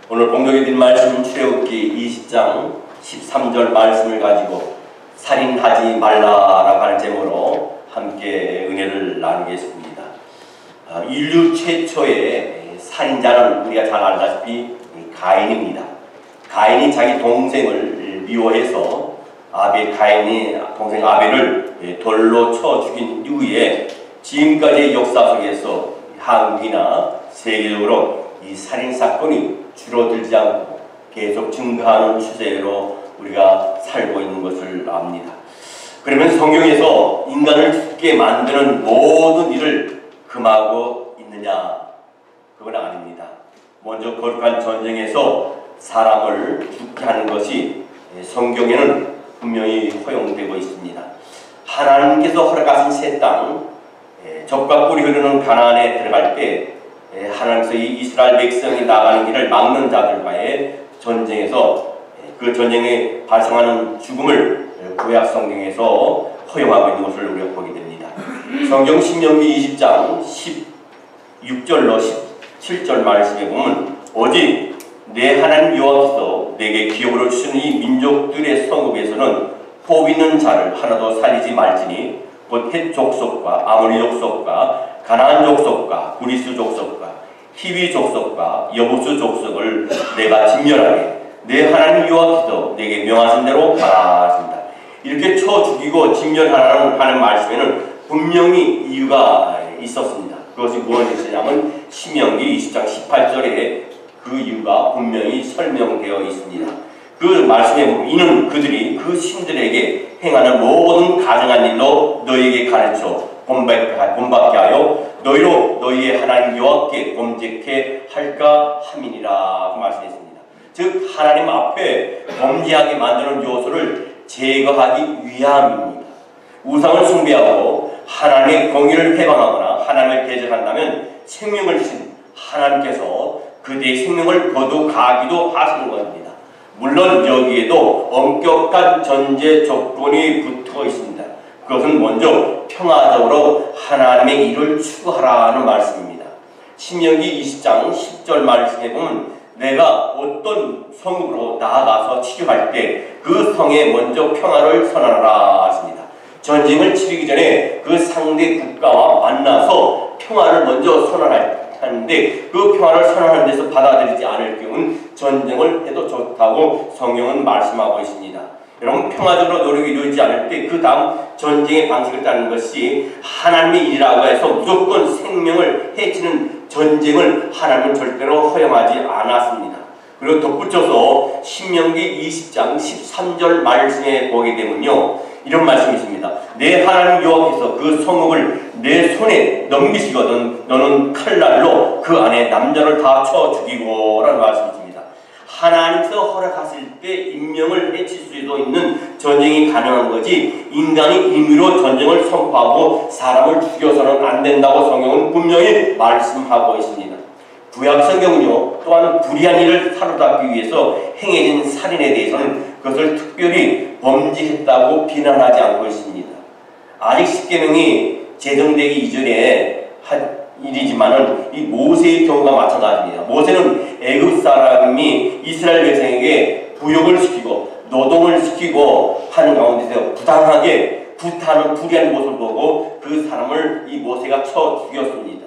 오늘 공독해 드린 말씀은 출애굽기 20장 13절 말씀을 가지고 살인하지 말라라고 하는 제목으로 함께 은혜를 나누겠습니다. 인류 최초의 살인자는 우리가 잘 알다시피 가인입니다. 가인이 자기 동생을 미워해서 가인이 동생 아벨을 돌로 쳐 죽인 이후에 지금까지의 역사 속에서 한국이나 세계적으로 이 살인사건이 줄어들지 않고 계속 증가하는 추세로 우리가 살고 있는 것을 압니다. 그러면 성경에서 인간을 죽게 만드는 모든 일을 금하고 있느냐? 그건 아닙니다. 먼저 거룩한 전쟁에서 사람을 죽게 하는 것이 성경에는 분명히 허용되고 있습니다. 하나님께서 허락하신 새 땅, 젖과 꿀이 흐르는 가나안에 들어갈 때 하나님께서 이 이스라엘 백성이 나가는 길을 막는 자들과의 전쟁에서 그 전쟁에 발생하는 죽음을 구약 성경에서 허용하고 있는 것을 우리가 보게 됩니다. 성경 신명기 20장 16절로 17절 말씀에 보면 오직 내 하나님 여호와께서 내게 기업으로 주시는 이 민족들의 성읍에서는 호흡 있는 자를 하나도 살리지 말지니 곧 헷 족속과 아모리 족속과 가나안 족속과 구리스 족속과 히위 족속과 여부스 족속을 내가 진멸하게 내 하나님 여호와께서 내게 명하신 대로 하라. 이렇게 쳐 죽이고 진멸하라는 하는 말씀에는 분명히 이유가 있었습니다. 그것이 무엇이냐면 신명기 20장 18절에 그 이유가 분명히 설명되어 있습니다. 그 말씀에 보면 이는 그들이 그 신들에게 행하는 모든 가증한 일로 너희에게 가르쳐 본받게 하여 너희로 너희의 하나님 여호와께 범죄케 할까 함이니라 그 말씀했습니다. 즉 하나님 앞에 범죄하게 만드는 요소를 제거하기 위함입니다. 우상을 숭배하고 하나님의 공의를 해방하거나 하나님을 대적한다면 생명을 신 하나님께서 그들의 생명을 거두가기도 하시는 겁니다. 물론 여기에도 엄격한 전제 조건이 붙어 있습니다. 그것은 먼저 평화적으로 하나님의 일을 추구하라는 말씀입니다. 신명기 20장 10절 말씀에 보면 내가 어떤 성읍으로 나아가서 치료할 때 그 성에 먼저 평화를 선언하라 하십니다. 전쟁을 치르기 전에 그 상대 국가와 만나서 평화를 먼저 선언하는데 그 평화를 선언하는 데서 받아들이지 않을 경우는 전쟁을 해도 좋다고 성경은 말씀하고 있습니다. 여러분 평화적으로 노력이 이루어지지 않을 때 그 다음 전쟁의 방식을 따르는 것이 하나님의 일이라고 해서 무조건 생명을 해치는 전쟁을 하나님은 절대로 허용하지 않았습니다. 그리고 덧붙여서 신명기 20장 13절 말씀에 보게 되면요 이런 말씀이 있습니다. 내 하나님 여호와께서 그 성읍을 내 손에 넘기시거든 너는 칼날로 그 안에 남자를 다 쳐 죽이고 라는 말씀이 있습니다. 하나님께서 허락하실 때 인명을 해칠 수도 있는 전쟁이 가능한 거지 인간이 임의로 전쟁을 선포하고 사람을 죽여서는 안 된다고 성경은 분명히 말씀하고 있습니다. 구약 성경은요 또한 불의한 일을 사로잡기 위해서 행해진 살인에 대해서는 그것을 특별히 범죄했다고 비난하지 않고 있습니다. 아직 십계명이 제정되기 이전에 한 일이지만은 이 모세의 경우가 마찬가지입니다. 모세는 애굽 사람이 이스라엘 백성에게 부역을 시키고 노동을 시키고 하는 가운데서 부당하게 구타하는 불의한 모습을 보고 그 사람을 이 모세가 쳐 죽였습니다.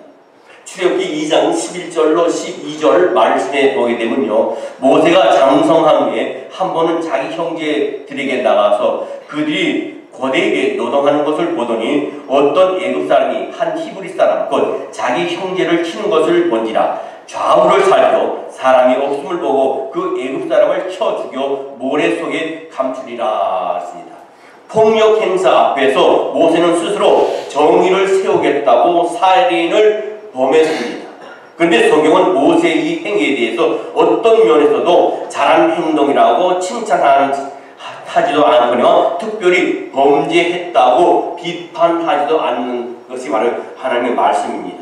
출애굽기 2장 11절로 12절 말씀에 보게 되면요 모세가 장성한 후에 한 번은 자기 형제들에게 나가서 그들이 고대에게 노동하는 것을 보더니 어떤 애굽 사람이 한 히브리 사람 곧 자기 형제를 치는 것을 본지라 좌우를 살펴 사람이 없음을 보고 그 애굽 사람을 쳐 죽여 모래 속에 감추리라 했습니다. 폭력 행사 앞에서 모세는 스스로 정의를 세우겠다고 살인을 범했습니다. 그런데 성경은 모세의 이 행위에 대해서 어떤 면에서도 잘한 행동이라고 칭찬하지도 않거나 특별히 범죄했다고 비판하지도 않는 것이 바로 하나님의 말씀입니다.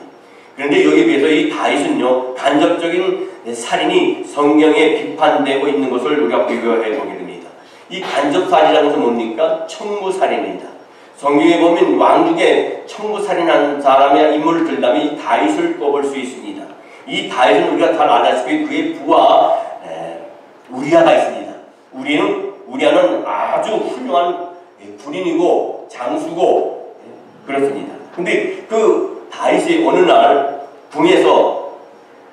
그런데 여기에 비해서 이 다윗은요 간접적인 살인이 성경에 비판되고 있는 것을 우리가 비교해 보게 됩니다. 이 간접살인이라는 것은 뭡니까? 청부살인입니다. 성경에 보면 왕 중에 청부살인한 사람이나 인물을 들다면 이 다윗을 꼽을 수 있습니다. 이 다윗은 우리가 잘 알다시피 그의 부하 우리아가 있습니다. 우리아는 아주 훌륭한 군인이고 장수고 그렇습니다. 근데 그 다윗이 어느 날 궁에서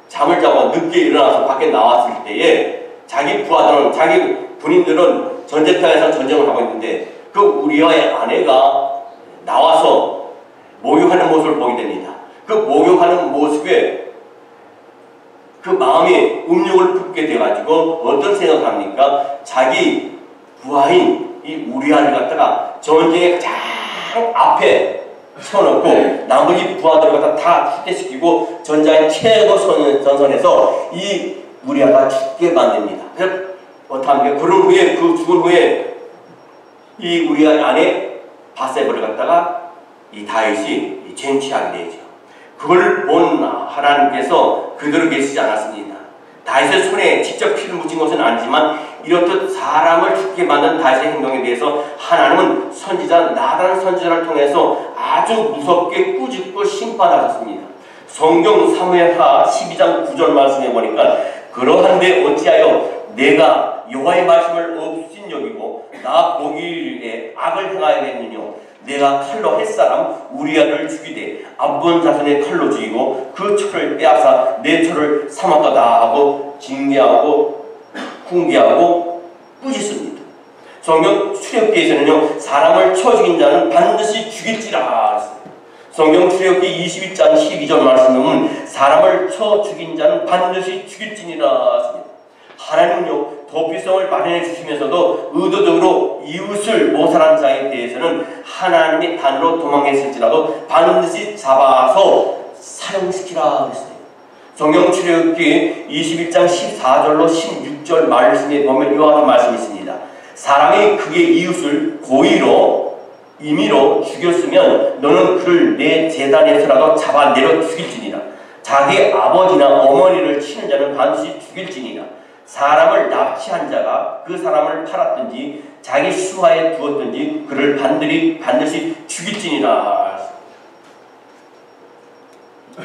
잠을 자고 늦게 일어나서 밖에 나왔을 때에 자기 부하들은, 자기 군인들은 전쟁터에서 전쟁을 하고 있는데 그 우리아의 아내가 나와서 목욕하는 모습을 보게 됩니다. 그 목욕하는 모습에 그 마음이 음욕을 품게 돼가지고 어떤 생각을 합니까? 자기 부하인 이 우리아를 갖다가 전쟁의 가장 앞에 세워놓고 나머지 부하들을 갖다 다 후퇴시키고 전장의 최고 전선에서 이 우리아가 죽게 만듭니다. 그래서 어떡합니까? 그런 후에, 그 죽은 후에 이 우리아의 아내 바세바를 갖다가 이 다윗이 쟁취하게 되죠. 그걸 본 하나님께서 그대로 계시지 않았습니다. 다윗의 손에 직접 피를 묻힌 것은 아니지만 이렇듯 사람을 죽게 만든 다윗의 행동에 대해서 하나님은 선지자 나단 선지자를 통해서 아주 무섭게 꾸짖고 심판하셨습니다. 성경 사무엘하 12장 9절 말씀에 보니까 그러한데 어찌하여 내가 여호와의 말씀을 없인 여기고 나 보기에 악을 행하였느뇨. 내가 칼로 햇사람 우리아를 죽이되 암본 자손의 칼로 죽이고 그 철을 빼앗아 내 철을 삼았도다 하고 징계하고 훈계하고 꾸짖습니다. 성경 출애굽기에서는요, 사람을 쳐 죽인 자는 반드시 죽일지라 했어요. 성경 출애굽기 22장 12절 말씀에 보면 사람을 쳐 죽인 자는 반드시 죽일지니라 했습니다. 하나님은요, 도피성을 마련해 주시면서도 의도적으로 이웃을 모살한 자에 대해서는 하나님의 단으로 도망했을지라도 반드시 잡아서 사형시키라 했어요. 성경 출애굽기 21장 14절로 16절 말씀에 보면 이와 같은 말씀이 있습니다. 사람이 그의 이웃을 고의로 임의로 죽였으면 너는 그를 내 제단에서라도 잡아내려 죽일지니라. 자기 아버지나 어머니를 치는 자는 반드시 죽일지니라. 사람을 납치한 자가 그 사람을 팔았든지 자기 수하에 두었든지 그를 반드시 죽일지니라.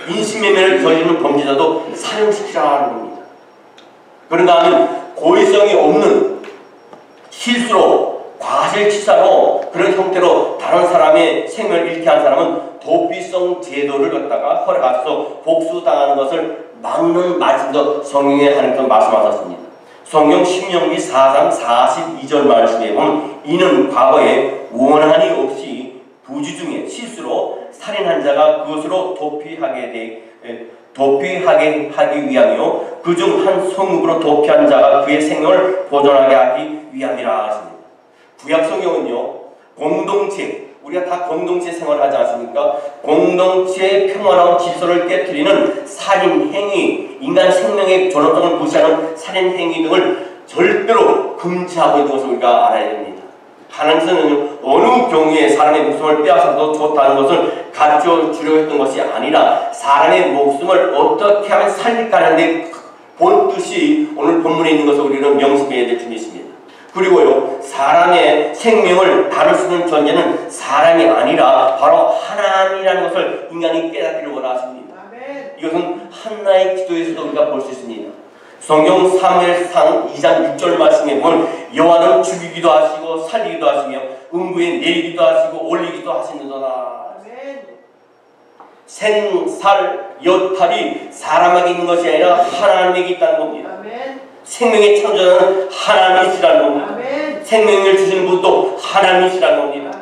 인신매매를 저지르는 범죄자도 사형시키라는 겁니다. 그런가 하면 고의성이 없는 실수로 과실치사로 그런 형태로 다른 사람의 생명을 잃게 한 사람은 도피성 제도를 갖다가 허락하셔서 복수당하는 것을 막는 말씀도 성경에 하나님께서 말씀하셨습니다. 성경 신명기 4장 42절 말씀에 보면 이는 과거에 원한이 없이 부주 중에 실수로 살인한 자가 그것으로 도피하게 하기 위함이요 그중 한 성읍으로 도피한 자가 그의 생명을 보존하게 하기 위함이라 하십니다. 구약 성경은요, 공동체, 우리가 다 공동체 생활을 하지 않습니까? 공동체의 평화로운 질서를 깨트리는 살인 행위, 인간 생명의 존엄성을 무시하는 살인 행위 등을 절대로 금지하고 있는 것을 우리가 알아야 됩니다. 하나님께서는 어느 경우에 사람의 목숨을 빼앗아도 좋다는 것을 가르쳐 주려고 했던 것이 아니라 사람의 목숨을 어떻게 하면 살릴까 하는데 본 뜻이 오늘 본문에 있는 것을 우리는 명심해야 될 줄이 있습니다. 그리고요, 사람의 생명을 다룰 수 있는 존재는 사람이 아니라 바로 하나님이라는 것을 인간이 깨닫기를 원하십니다. 이것은 한나의 기도에서도 우리가 볼 수 있습니다. 성경 사무엘상 2장 6절 말씀에 보면 여호와는 죽이기도 하시고 살리기도 하시며 음부에 내리기도 하시고 올리기도 하시는도다. 생살 여탈이 사람에게 있는 것이 아니라 하나님에게 있다는 겁니다. 생명의 창조자는 하나님이시라는 겁니다. 생명을 주시는 분도 하나님이시라는 겁니다.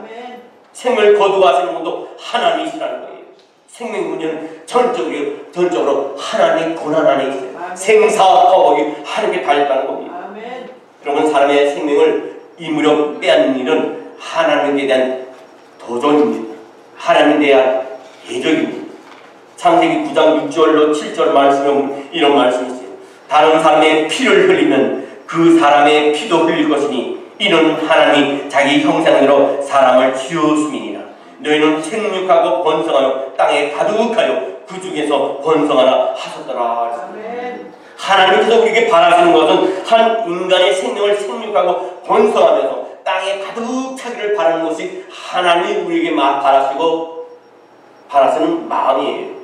생명을 거두하시는 분도 하나님이시라는 거예요. 생명의 문제는 전적으로 하나님의 권한 안에 있어요. 생사화복이 하나님께 달렸다는 겁니다. 그러면 사람의 생명을 임의로 빼앗는 일은 하나님에 대한 도전입니다. 하나님에 대한 대적입니다. 창세기 9장 6절로 7절 말씀에 이런 말씀이 있어요. 다른 사람의 피를 흘리면 그 사람의 피도 흘릴 것이니 이는 하나님이 자기 형상대로 사람을 지으심이니라. 너희는 생육하고 번성하여 땅에 가득하여 그 중에서 번성하라 하셨더라. 하나님께서 우리에게 바라시는 것은 한 인간의 생명을 생육하고 번성하면서 땅에 가득 차기를 바라는 것이 하나님이 우리에게 바라시는 마음이에요.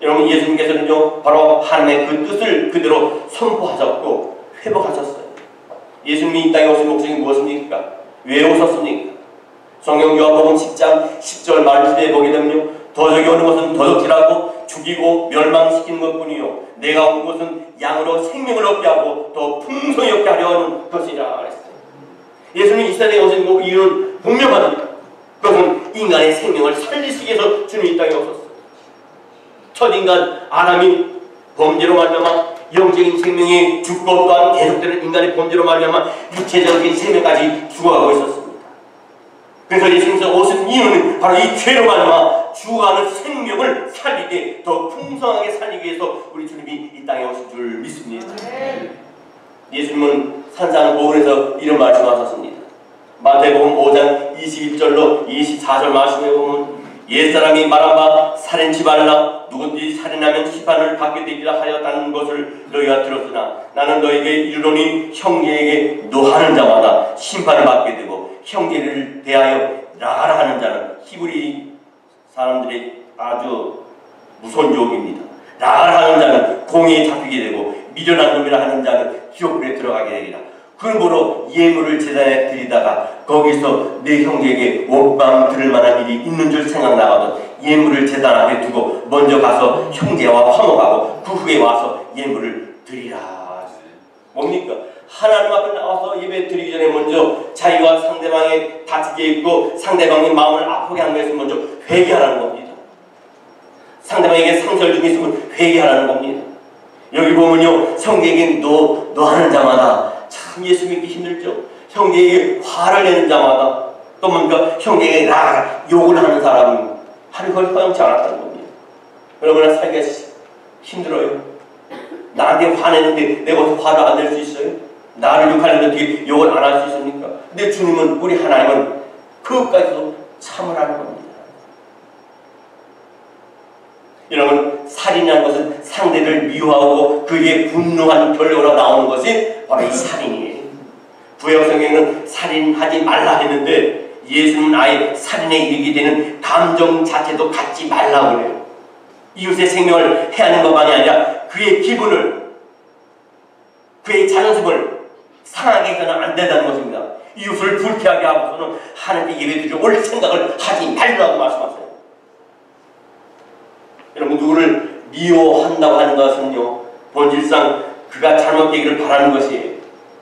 여러분, 예수님께서는요 바로 하나님의 그 뜻을 그대로 선포하셨고 회복하셨어요. 예수님이 이 땅에 오신 목적이 무엇입니까? 왜 오셨습니까? 성경 요한복음 10장 10절 말씀에 보게 되면요, 도적이 오는 것은 도둑질하고 죽이고 멸망시키는 것뿐이요 내가 온 것은 양으로 생명을 얻게 하고 더 풍성히 얻게 하려 하는 것이라 그랬어요. 예수님이 이 세상에 오신 그 이유는 분명합니다. 그것은 인간의 생명을 살리시기 위해서 주님이 이 땅에 오셨어요. 첫인간 아담이 범죄로 말미암아 영적인 생명이 죽고 또한 계속되는 인간의 범죄로 말미암아 육체적인 생명까지 죽어가고 있었습니다. 그래서 예수님께서 오신 이유는 바로 이 죄로 말미암아 죽어가는 생명을 살리게 더 풍성하게 살리기 위해서 우리 주님이 이 땅에 오신 줄 믿습니다. 예수님은 산상보훈에서 이런 말씀하셨습니다. 마태복음 5장 21절로 24절 말씀에 보면 옛사람이 말한 바 살인치 말라 누구든지 살인하면 심판을 받게 되리라 하였다는 것을 너희가 들었으나 나는 너에게 이르노니 형제에게 노하는 자마다 심판을 받게 되고 형제를 대하여 나가라 하는 자는 히브리 사람들의 아주 무서운 욕입니다. 나가라 하는 자는 공의에 잡히게 되고 미련한 놈이라 하는 자는 지옥불에 들어가게 되리라. 그러므로 예물을 제단에 드리다가 거기서 내 형제에게 원망 들을 만한 일이 있는 줄 생각나거든 예물을 제단 앞에 두고 먼저 가서 형제와 화목하고 그 후에 와서 예물을 드리라. 뭡니까? 하나님 앞에 나와서 예배 드리기 전에 먼저 자기와 상대방의 다치게 있고 상대방의 마음을 아프게 하는 것에서 먼저 회개하라는 겁니다. 상대방에게 상처를 주고 있으면 회개하라는 겁니다. 여기 보면요, 형제에게 노하는 자마다 참 예수 믿기 힘들죠. 형제에게 화를 내는 자마다 또 뭔가 형제에게 나가라 욕을 하는 사람은 하는 걸 허용치 않았다는 겁니다. 얼마나 살기가 힘들어요. 나한테 화내는데 내가 어떻게 화를 안 낼 수 있어요? 나를 욕하는데 어떻게 욕을 안 할 수 있습니까? 근데 주님은, 우리 하나님은 그것까지도 참으라는 겁니다. 여러분, 살인이라는 것은 상대를 미워하고 그에게 분노한 결과로 나오는 것이 바로 이 살인이에요. 구약 성경에는 살인하지 말라 했는데 예수는 아예 살인에 이르게 되는 감정 자체도 갖지 말라고 그래요. 이웃의 생명을 해하는 것만이 아니라 그의 기분을, 그의 자존심을 상하게 해서는 안 된다는 것입니다. 이웃을 불쾌하게 하고서는 하나님께 예배드리러 올 생각을 하지 말라고 말씀하세요. 여러분, 누구를 미워한다고 하는 것은요, 본질상 그가 잘못되기를 바라는 것이에요.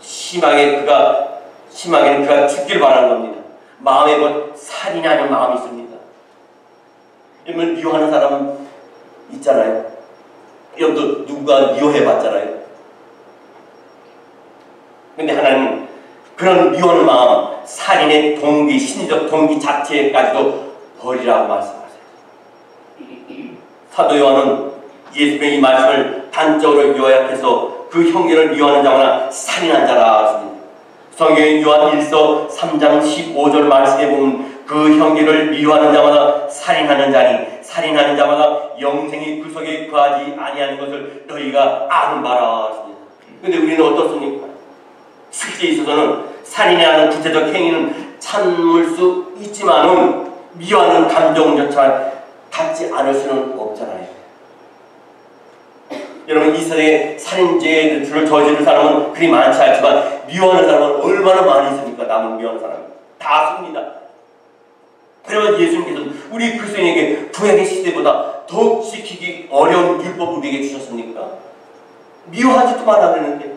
심하게는 그가 죽기를 바라는 겁니다. 마음에 곧 살인하는 마음이 있습니다. 여러분, 미워하는 사람은 있잖아요. 여러분도 누가 미워해봤잖아요. 근데 하나님은 그런 미워하는 마음, 살인의 동기, 심리적 동기 자체까지도 버리라고 말씀하세요. 사도 요한은 예수님의 이 말씀을 단적으로 요약해서 그 형제를 미워하는 자마다 살인한 자라 했습니다. 성경의 요한 1서 3장 15절 말씀에 보면 그 형제를 미워하는 자마다 살인하는 자니 살인하는 자마다 영생이 그 속에 거하지 아니하는 것을 너희가 아는 바라 했습니다. 근데 우리는 어떻습니까? 실제에 있어서는 살인이라는 구체적 행위는 참을 수 있지만은 미워하는 감정조차 갖지 않을 수는 없잖아요. 여러분, 이 세상에 살인죄를 저지른 사람은 그리 많지 않지만 미워하는 사람은 얼마나 많이 있습니까? 남을 미워하는 사람이 다 씁니다. 그러면 예수님께서는 우리 그리스도인에게 구약의 시대보다 더욱 지키기 어려운 율법을 우리에게 주셨습니까? 미워하지도 말아 그랬는데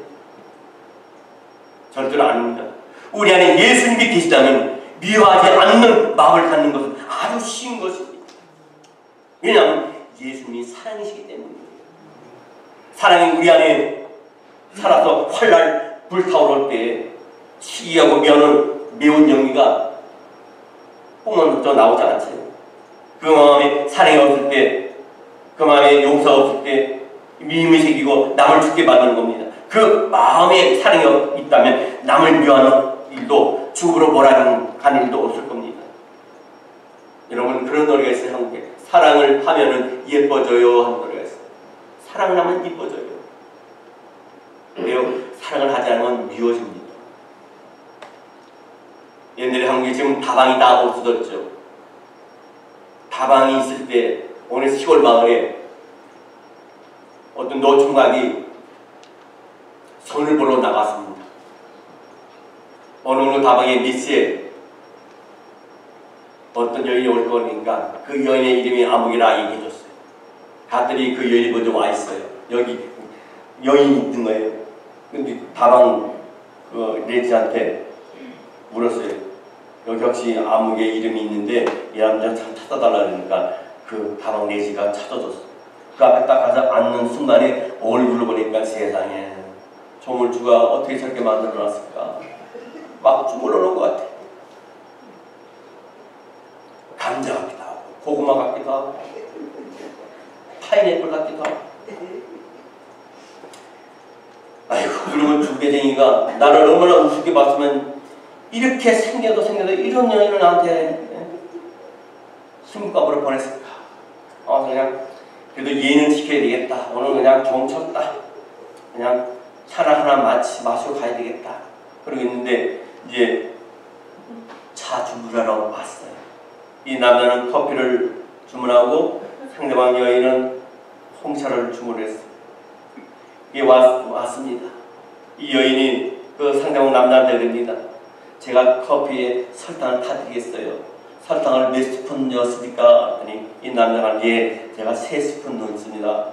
절대로 아닙니다. 우리 안에 예수님이 계시다면 미워하지 않는 마음을 갖는 것은 아주 쉬운 것입니다. 왜냐하면 예수님이 사랑이시기 때문입니다. 사랑이 우리 안에 살아서 활날 불타오를 때 시기하고 매운 연기가 뿜어져 나오지 않죠. 그 마음에 사랑이 없을 때, 그 마음에 용서가 없을 때 미움이 생기고 남을 죽게 만드는 겁니다. 그 마음에 사랑이 있다면 남을 미워하는 일도 죽으로 몰아가는 일도 없을 겁니다. 여러분, 그런 노래가 있어요. 한국에 사랑을 하면은 예뻐져요 하는 노래가 있어요. 사랑을 하면 예뻐져요. 왜요? 사랑을 하지 않으면 미워집니다. 옛날에 한국에 지금 다방이 다 없어졌죠. 다방이 있을 때 어느 시골 마을에 어떤 노총각이 손을 보러 나갔습니다. 어느 다방에 미스에 어떤 여인이 올 거니까 그 여인의 이름이 아무개라 얘기해줬어요. 갔더니 그 여인이 먼저 와 있어요. 여기 여인이 있는 거예요. 근데 다방 그 레지한테 물었어요. 여기 혹시 아무개 이름이 있는데 이 남자 참 찾아달라 그러니까 그 다방 레지가 찾아줬어요. 그 앞에 딱 가서 앉는 순간에 얼굴을 보니까 세상에 조물주가 어떻게 저렇게 만들어놨을까. 막 주물러놓은 것 같아. 감자 같기도 하고 고구마 같기도 하고 파인애플 같기도 하고. 아이고, 그러면 주배쟁이가 나를 얼마나 우습게 봤으면 이렇게 생겨도 이런 여인을 나한테 숨가부로 보냈을까. 그냥 그래도 예는 지켜야 되겠다. 오늘 그냥 좀 쳤다. 그냥 차를 하나 마시고 가야 되겠다. 그러고 있는데 이제 차 주문하러 왔어요. 이 남자는 커피를 주문하고 상대방 여인은 홍차를 주문했어요. 이게 왔습니다. 이 여인이 그 상대방 남자한테 그럽니다. 제가 커피에 설탕을 타드리겠어요. 설탕을 몇 스푼 넣었습니까? 그랬더니 이 남자가 예, 제가 3스푼 넣었습니다.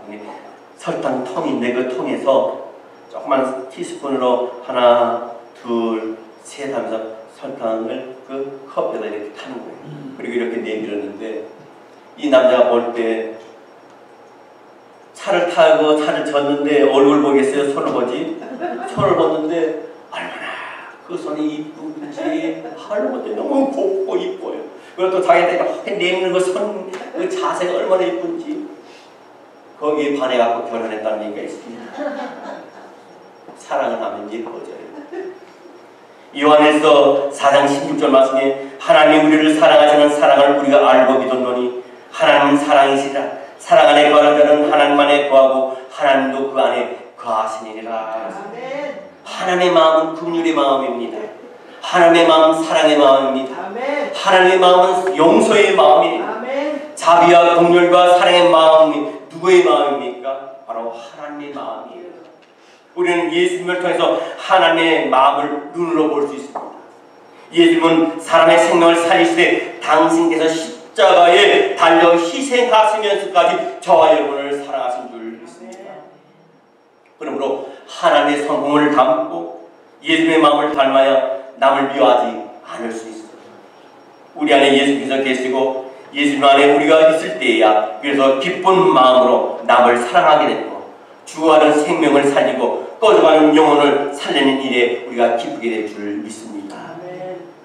설탕 통인데 그 통에서 조그만 티스푼으로 하나, 둘, 셋 하면서 설탕을 그 컵에다 이렇게 타는 거예요. 그리고 이렇게 내밀었는데 이 남자가 볼 때 차를 타고 차를 졌는데 얼굴 보겠어요? 손을 보지? 손을 봤는데 얼마나 그 손이 이쁘지 하는 것도 너무 곱고 이뻐요. 그리고 또 자기한테 이렇게 내미는 그 손, 그 자세가 얼마나 이쁜지 거기에 반해갖고 결혼했다는 얘기가 있습니다. 사랑을 하면 예뻐져요. 요한일서 4장 16절 말씀에 하나님이 우리를 사랑하시는 사랑을 우리가 알고 믿었노니 하나님은 사랑이시라. 사랑 안에 거하는 자는 하나님 안에 거하고 하나님도 그 안에 거하시니라. 하나님의 마음은 긍휼의 마음입니다. 하나님의 마음은 사랑의 마음입니다. 하나님의 마음은 용서의 마음입니다. 자비와 긍휼과 사랑의 마음이 누구의 마음입니까? 바로 하나님의 마음이에요. 우리는 예수님을 통해서 하나님의 마음을 눈으로 볼 수 있습니다. 예수님은 사람의 생명을 살리시되 당신께서 십자가에 달려 희생하시면서까지 저와 여러분을 사랑하신 줄 믿습니다. 그러므로 하나님의 성품을 담고 예수님의 마음을 닮아야 남을 미워하지 않을 수 있어요. 우리 안에 예수께서 계시고 예수님 안에 우리가 있을 때에야 그래서 기쁜 마음으로 남을 사랑하게 되고 죽어가는 생명을 살리고 꺼져가는 영혼을 살리는 일에 우리가 기쁘게 될 줄 믿습니다.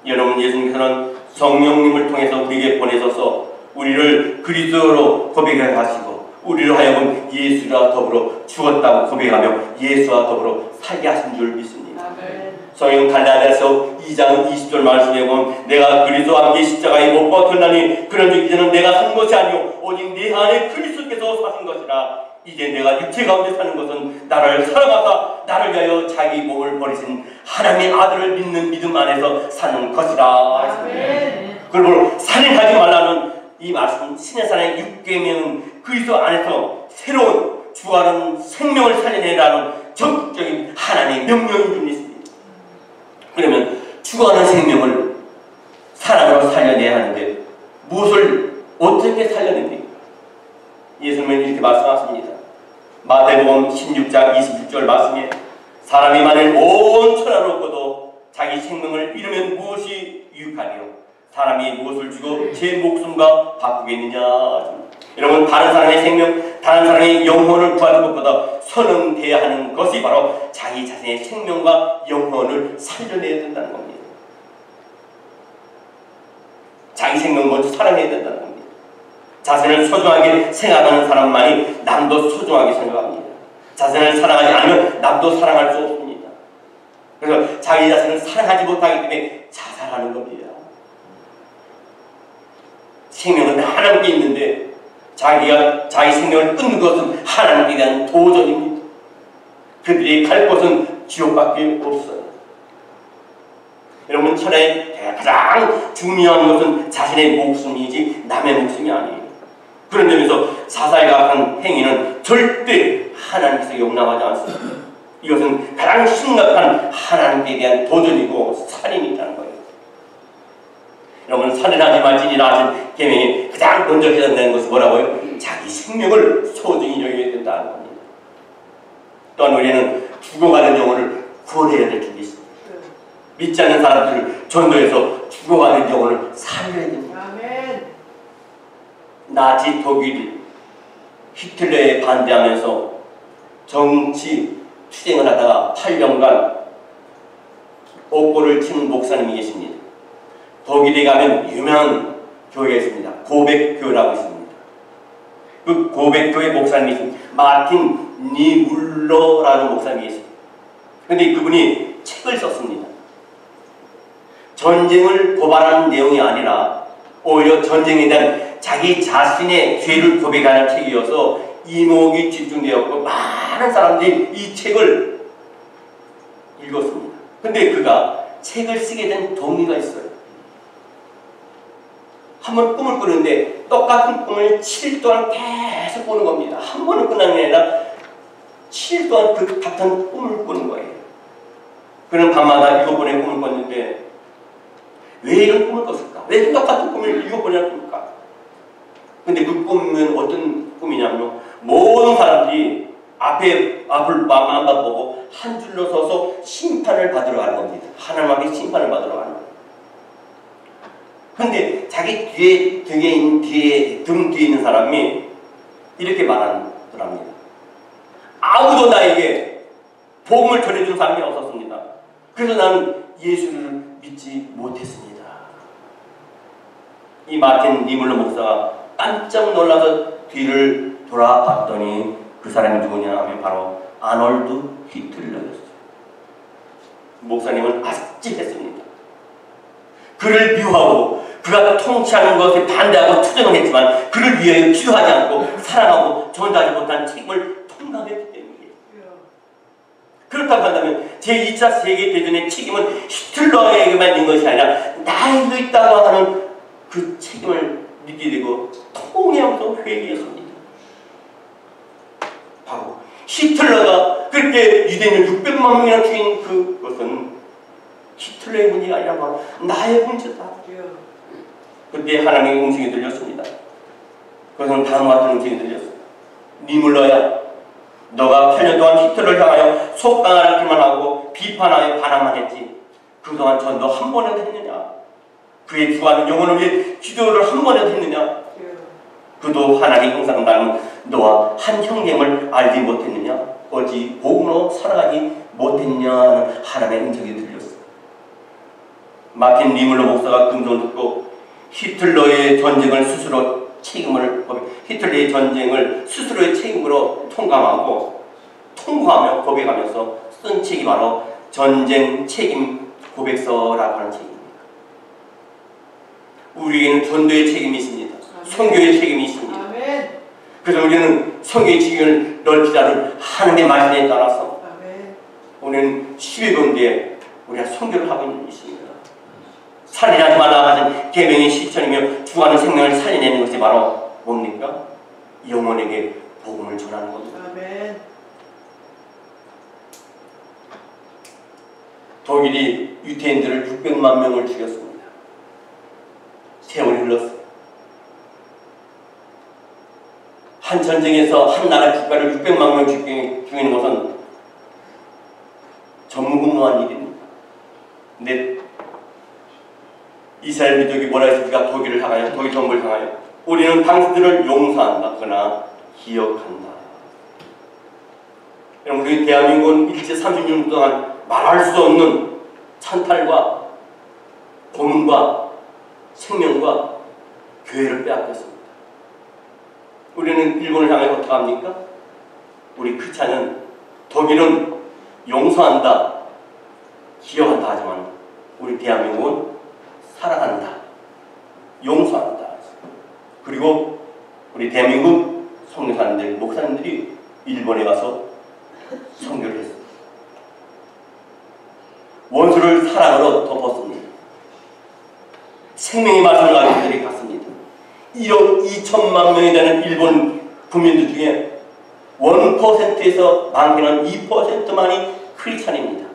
여러분, 예수님께서는 성령님을 통해서 우리에게 보내셔서 우리를 그리스도로 고백하게 하시고 우리를 하여금 예수와 더불어 죽었다고 고백하며 예수와 더불어 살게 하신 줄 믿습니다. 성경 갈라디아서 2장 20절 말씀에 보면 내가 그리스도와 함께 십자가에 못 박혔나니 그런즉 이제는 내가 산 것이 아니요 오직 내 안에 그리스도께서 사신 것이라. 이제 내가 육체 가운데 사는 것은 나를 사랑하사 나를 위하여 자기 몸을 버리신 하나님의 아들을 믿는 믿음 안에서 사는 것이라. 그러므로 살인하지 말라는 이 말씀 신의 사랑의 6계명은 그리스도 안에서 새로운 주하는 생명을 살려내라는 적극적인 하나님의 명령인 줄 믿습니다. 그러면 죽어가는 생명을 사랑으로 살려내야 하는데 무엇을 어떻게 살려냅니까? 예수님은 이렇게 말씀하십니다. 마태복음 16장 27절 말씀에 사람이 만일 온 천하를 얻고도 자기 생명을 잃으면 무엇이 유익하리요? 사람이 무엇을 주고 제 목숨과 바꾸겠느냐? 여러분, 다른 사람의 생명, 다른 사람의 영혼을 구하는 것보다 선응돼야 하는 것이 바로 자기 자신의 생명과 영혼을 살려내야 된다는 겁니다. 자기 생명 먼저 사랑해야 된다는 겁니다. 자신을 소중하게 생각하는 사람만이 남도 소중하게 생각합니다. 자신을 사랑하지 않으면 남도 사랑할 수 없습니다. 그래서 자기 자신을 사랑하지 못하기 때문에 자살하는 겁니다. 생명은 하나님께 있는데 자기가 자기 생명을 끊는 것은 하나님께 대한 도전입니다. 그들이 갈 곳은 지옥밖에 없어요. 여러분, 천하에 가장 중요한 것은 자신의 목숨이지 남의 목숨이 아니에요. 그런 점에서 자살과 같은 행위는 절대 하나님께서 용납하지 않습니다. 이것은 가장 심각한 하나님께 대한 도전이고 살인이라는 거예요. 여러분, 살인하지 말지니라 하신 계명이 가장 먼저 해당되는 것은 뭐라고요? 자기 생명을 소중히 여겨야 된다는 겁니다. 또한 우리는 죽어가는 영혼을 구원해야 될 줄이 있습니다. 믿지 않는 사람들을 전도해서 죽어가는 영혼을 살려야 됩니다. 아멘. 나치 독일 히틀러에 반대하면서 정치 투쟁을 하다가 8년간 옥고를 치는 목사님이 계십니다. 독일에 가면 유명한 교회가 있습니다. 고백교라고 있습니다. 그 고백교회 목사님이 마틴 니물러라는 목사님이 계십니다. 그런데 그분이 책을 썼습니다. 전쟁을 고발하는 내용이 아니라 오히려 전쟁에 대한 자기 자신의 죄를 고백하는 책이어서 이목이 집중되었고 많은 사람들이 이 책을 읽었습니다. 근데 그가 책을 쓰게 된 동기가 있어요. 한번 꿈을 꾸는데 똑같은 꿈을 7일 동안 계속 꾸는 겁니다. 한 번은 끝나는 게 아니라 7일 동안 그 같은 꿈을 꾸는 거예요. 그는 밤마다 7번의 꿈을 꿨는데 왜 이런 꿈을 꿨을까? 왜 똑같은 꿈을 7번이나 꿀까? 근데 그 꿈은 어떤 꿈이냐면요, 모든 사람들이 앞을 안 바보고 한 줄로 서서 심판을 받으러 가는 겁니다. 하나님께 심판을 받으러 가는 거예요. 근데 자기 등 뒤에 있는 사람이 이렇게 말하더랍니다. 아무도 나에게 복음을 전해준 사람이 없었습니다. 그래서 나는 예수를 믿지 못했습니다. 이 마틴 니물러 목사가 깜짝 놀라서 뒤를 돌아봤더니 그 사람이 누구냐 하면 바로 아놀드 히틀러였어요. 목사님은 아찔했습니다. 그를 미워하고 그가 통치하는 것에 반대하고 투쟁을 했지만 그를 위하여 기도하지 않고 사랑하고 전도하지 못한 책임을 통감했기 때문이에요. 그렇다고 한다면 제2차 세계대전의 책임은 히틀러에게만 있는 것이 아니라 나에게도 있다고 하는 그 책임을 믿게 되고 통회하면서 회개했습니다. 바로 히틀러가 그때 유대인을 600만 명이나 죽인 그것은 히틀러의 문제가 아니라 바로 나의 문제다. 그때 하나님의 음성이 들렸습니다. 그것은 다음과 같은 음성이 들렸어요. 니물러야, 너가 8년 동안 히틀러를 향하여 속강하기만 하고 비판하여 반항만 했지. 그동안 전도 한 번에도 했느냐? 그의 죽어가는 영혼을 위해 기도를 한 번에도 했느냐? 그도 하나님의 형상을 닮은 너와 한 형님을 알지 못했느냐? 어찌 복음으로 살아가지 못했냐는 하나님의 음성이 들렸어요. 마틴 니물러 목사가 그 음성을 듣고 히틀러의 전쟁을 스스로 히틀러의 전쟁을 스스로의 책임으로 통과하며 고백하면서 쓴 책이 바로 전쟁 책임 고백서라고 하는 책입니다. 우리에게는 전도의 책임이 있습니다. 선교의 책임이 있습니다. 아멘. 그래서 우리는 선교의 지경을 넓히자는 하나님의 말씀에 따라서 아멘. 오늘 11번대에 우리가 선교를 하고 있습니다. 살인하지 말라 하신 계명의 실천이며 죽어가는 생명을 살려내는 것이 바로 뭡니까? 영혼에게 복음을 전하는 겁니다. 아멘. 독일이 유태인들을 600만 명을 죽였습니다. 세월이 흘렀어요. 한 전쟁에서 한 나라 국가를 600만 명 죽이는 것은 전무후무한 일입니다. 근데 이스라엘 민족이 뭐라 했습니까? 독일 정부를 향하여 우리는 당신들을 용서한다. 그러나 기억한다. 여러분, 우리 대한민국은 일제 36년 동안 말할 수 없는 찬탈과 고문과 생명과 교회를 빼앗겼습니다. 우리는 일본을 향해 어떻게 합니까? 우리 크리스찬은 독일은 용서한다, 기억한다 하지만 우리 대한민국은 사랑한다, 용서한다. 그리고 우리 대한민국 선교사님들, 목사님들이 일본에 가서 선교를 했습니다. 원수를 사랑으로 덮었습니다. 생명의 말씀을 가진 그들이 갔습니다. 1억 2천만 명이 되는 일본 국민들 중에 1%에서 많게는 2%만이 크리스찬입니다.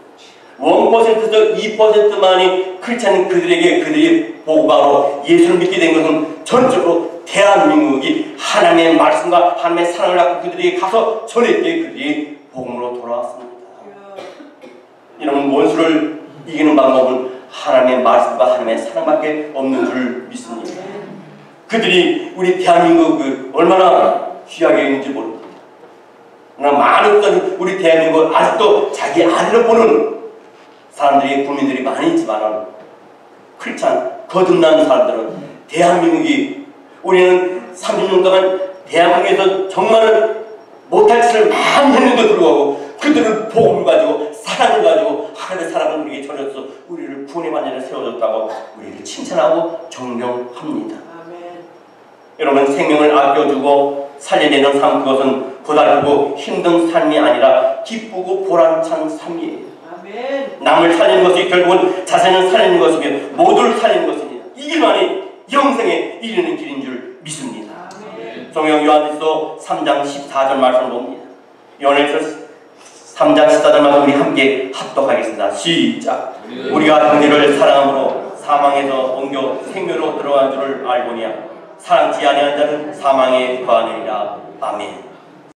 1%에서 2%만이 크리스찬인 그들이 복음으로 예수를 믿게 된 것은 전적으로 대한민국이 하나님의 말씀과 하나님의 사랑을 갖고 그들에게 가서 전했기에 그들이 복음으로 돌아왔습니다. 여러분, 원수를 이기는 방법은 하나님의 말씀과 하나님의 사랑밖에 없는 줄 믿습니다. 그들이 우리 대한민국을 얼마나 귀하게 했는지 모릅니다. 그러나 많은 우리 대한민국 아직도 자기 아들을 보는 사람들이, 국민들이 많이 있지만 크리스찬 거듭난 사람들은 대한민국이, 우리는 30년 동안 대한민국에서 정말 못할 짓을 많이 했는데도 불구하고 그들은 복음을 가지고 사랑을 가지고 하나님의 사랑을 우리에게 전해서 우리를 구원의 반열에 세워줬다고 우리를 칭찬하고 존경합니다. 아멘. 여러분, 생명을 아껴주고 살려내는 삶, 그것은 고달프고 힘든 삶이 아니라 기쁘고 보람찬 삶이에요. 아멘. 남을 살리는 것이 결국은 자신을 살리는 것이며 모두를 살리는 것입니다. 이 길만이 영생에 이르는 길인 줄 믿습니다. 성경 요한일서 3장 14절 말씀을 봅니다. 요한일서 3장 14절 말씀 우리 함께 합독하겠습니다. 시작. 우리가 형제를 사랑함으로 사망에서 옮겨 생명으로 들어간 줄을 알고니와 사랑치 아니한 자는 사망에 거하느니라. 아멘.